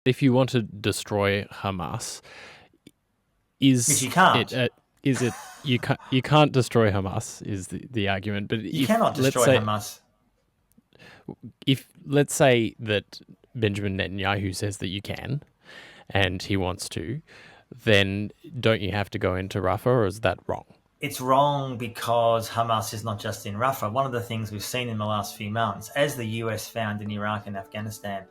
If you want to destroy Hamas, Which you can't. Is it you can't destroy Hamas is the argument. But You cannot destroy Hamas. If let's say that Benjamin Netanyahu says that you can, and he wants to, then don't you have to go into Rafah, or is that wrong? It's wrong because Hamas is not just in Rafah. One of the things we've seen in the last few months, as the US found in Iraq and Afghanistan,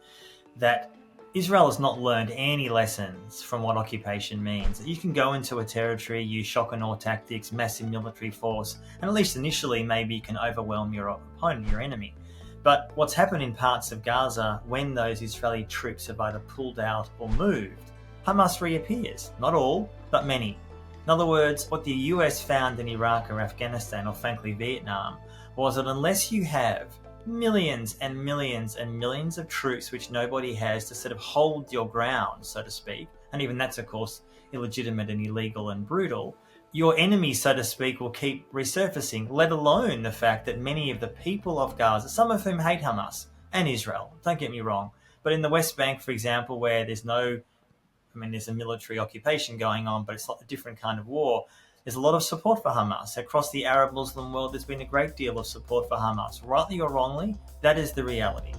that Israel has not learned any lessons from what occupation means. You can go into a territory, use shock and awe tactics, massive military force, and at least initially maybe you can overwhelm your opponent, your enemy. But what's happened in parts of Gaza when those Israeli troops have either pulled out or moved, Hamas reappears. Not all, but many. In other words, what the US found in Iraq or Afghanistan, or frankly Vietnam, was that unless you have millions and millions and millions of troops which nobody has to sort of hold your ground, so to speak, and even that's of course illegitimate and illegal and brutal, your enemy, so to speak, will keep resurfacing, let alone the fact that many of the people of Gaza, some of whom hate Hamas and Israel, don't get me wrong, but in the West Bank, for example, where there's a military occupation going on, but it's not a different kind of war, there's a lot of support for Hamas. Across the Arab Muslim world, there's been a great deal of support for Hamas. Rightly or wrongly, that is the reality.